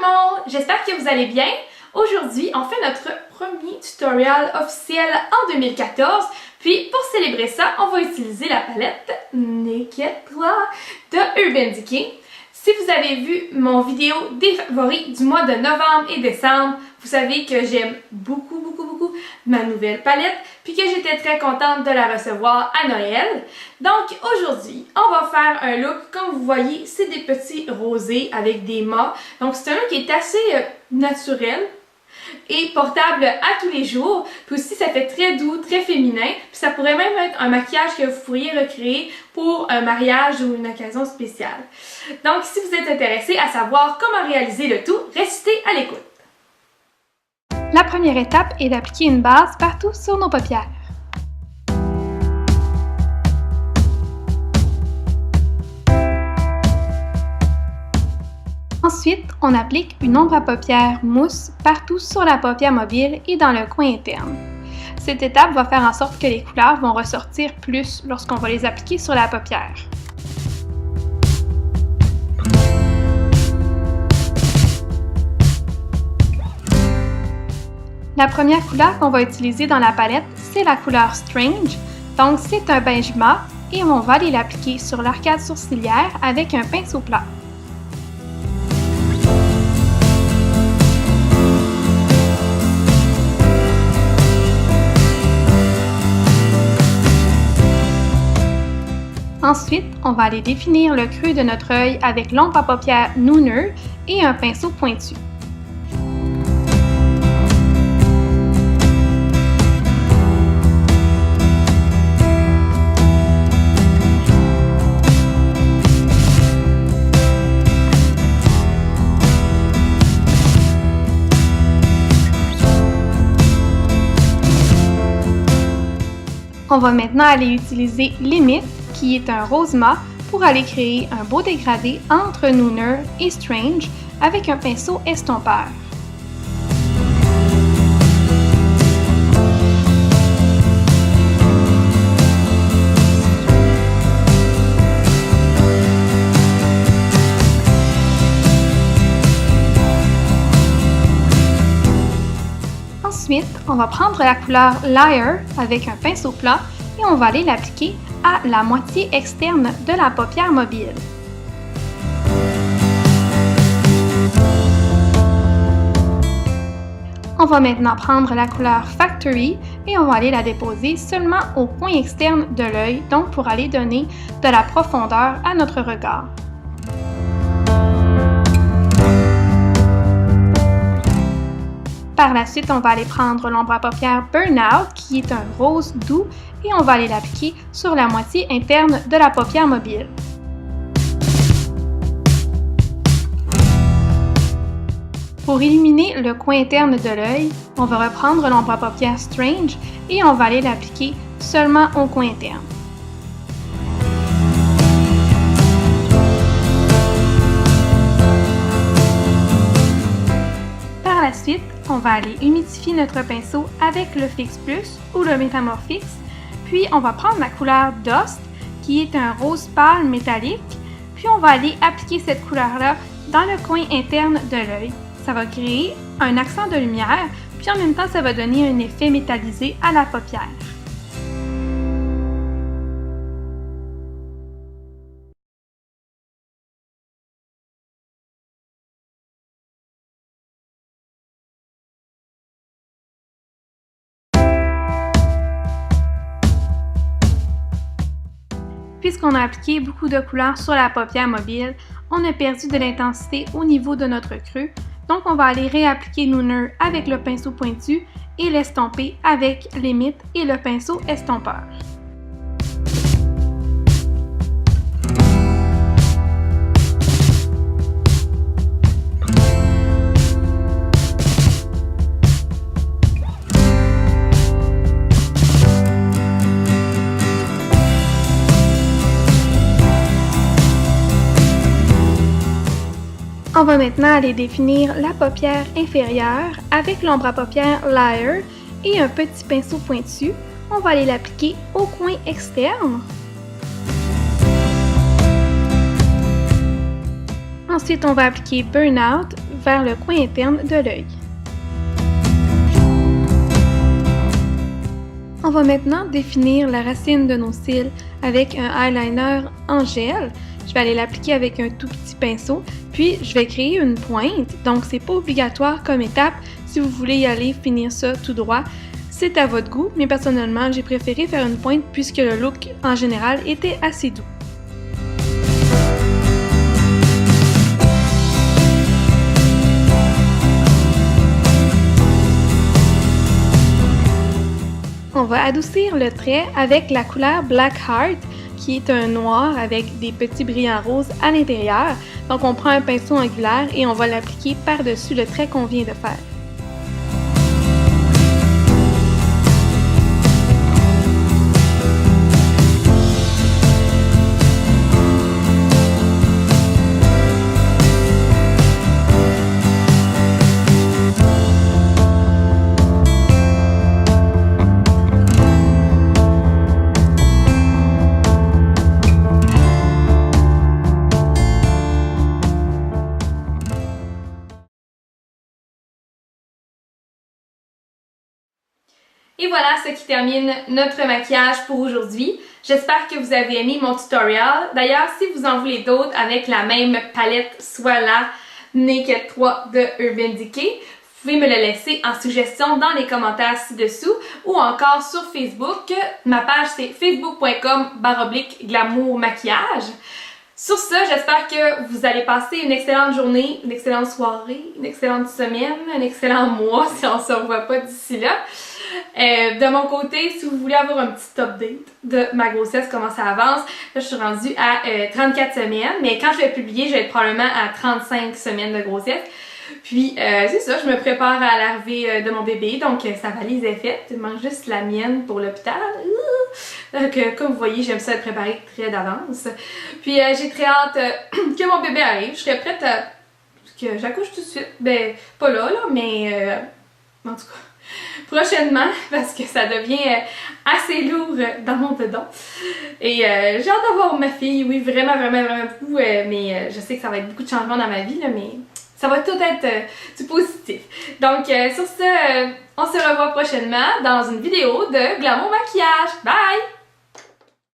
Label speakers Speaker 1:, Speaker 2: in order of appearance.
Speaker 1: le monde! J'espère que vous allez bien. Aujourd'hui, on fait notre premier tutoriel officiel en 2014. Puis, pour célébrer ça, on va utiliser la palette Naked Claw de Urban Decay. Si vous avez vu mon vidéo des favoris du mois de novembre et décembre, vous savez que j'aime beaucoup ma nouvelle palette, puis que j'étais très contente de la recevoir à Noël. Donc aujourd'hui, on va faire un look, comme vous voyez, c'est des petits rosés avec des mâts. Donc c'est un look qui est assez naturel et portable à tous les jours. Puis aussi, ça fait très doux, très féminin. Puis ça pourrait même être un maquillage que vous pourriez recréer pour un mariage ou une occasion spéciale. Donc, si vous êtes intéressé à savoir comment réaliser le tout, restez à l'écoute.
Speaker 2: La première étape est d'appliquer une base partout sur nos paupières. Ensuite, on applique une ombre à paupières mousse partout sur la paupière mobile et dans le coin interne. Cette étape va faire en sorte que les couleurs vont ressortir plus lorsqu'on va les appliquer sur la paupière. La première couleur qu'on va utiliser dans la palette, c'est la couleur Strange. Donc c'est un beige mat et on va aller l'appliquer sur l'arcade sourcilière avec un pinceau plat. Ensuite, on va aller définir le creux de notre œil avec l'ombre à paupières Nooner et un pinceau pointu. On va maintenant aller utiliser Limit, qui est un rose mat, pour aller créer un beau dégradé entre Nooner et Strange avec un pinceau estompeur. Ensuite, on va prendre la couleur Liar avec un pinceau plat et on va aller l'appliquer à la moitié externe de la paupière mobile. On va maintenant prendre la couleur Factory et on va aller la déposer seulement au coin externe de l'œil, donc pour aller donner de la profondeur à notre regard. Par la suite, on va aller prendre l'ombre à paupières Burnout, qui est un rose doux, et on va aller l'appliquer sur la moitié interne de la paupière mobile. Pour illuminer le coin interne de l'œil, on va reprendre l'ombre à paupières Strange et on va aller l'appliquer seulement au coin interne. Par la suite, on va aller humidifier notre pinceau avec le Fix Plus ou le Metamorphix, puis on va prendre la couleur Dust, qui est un rose pâle métallique, puis on va aller appliquer cette couleur-là dans le coin interne de l'œil. Ça va créer un accent de lumière, puis en même temps, ça va donner un effet métallisé à la paupière. Puisqu'on a appliqué beaucoup de couleurs sur la paupière mobile, on a perdu de l'intensité au niveau de notre creux. Donc on va aller réappliquer Nooner avec le pinceau pointu et l'estomper avec Limit et le pinceau estompeur. On va maintenant aller définir la paupière inférieure avec l'ombre à paupières Liar et un petit pinceau pointu. On va aller l'appliquer au coin externe. Ensuite, on va appliquer Burnout vers le coin interne de l'œil. On va maintenant définir la racine de nos cils avec un eyeliner en gel. Je vais aller l'appliquer avec un tout petit pinceau, puis je vais créer une pointe. Donc c'est pas obligatoire comme étape. Si vous voulez y aller finir ça tout droit, c'est à votre goût, mais personnellement j'ai préféré faire une pointe puisque le look en général était assez doux. On va adoucir le trait avec la couleur Black Heart, qui est un noir avec des petits brillants roses à l'intérieur. Donc on prend un pinceau angulaire et on va l'appliquer par-dessus le trait qu'on vient de faire.
Speaker 1: Et voilà ce qui termine notre maquillage pour aujourd'hui. J'espère que vous avez aimé mon tutoriel. D'ailleurs, si vous en voulez d'autres avec la même palette, soit la Naked 3 de Urban Decay, vous pouvez me le laisser en suggestion dans les commentaires ci-dessous ou encore sur Facebook. Ma page c'est facebook.com/glamour maquillage. Sur ce, j'espère que vous allez passer une excellente journée, une excellente soirée, une excellente semaine, un excellent mois si on ne se revoit pas d'ici là. De mon côté, si vous voulez avoir un petit update de ma grossesse, comment ça avance, là je suis rendue à 34 semaines, mais quand je vais publier, je vais être probablement à 35 semaines de grossesse. Puis c'est ça, je me prépare à l'arrivée de mon bébé, donc sa valise est faite, il manque juste la mienne pour l'hôpital. Donc comme vous voyez, j'aime ça être préparée très d'avance. Puis j'ai très hâte que mon bébé arrive, je serai prête à... que j'accouche tout de suite, ben pas là, mais en tout cas prochainement parce que ça devient assez lourd dans mon bedon. Et j'ai hâte d'avoir ma fille, oui vraiment beaucoup, mais je sais que ça va être beaucoup de changements dans ma vie, là, mais ça va tout être du positif. Donc sur ce, on se revoit prochainement dans une vidéo de Glamour Maquillage. Bye!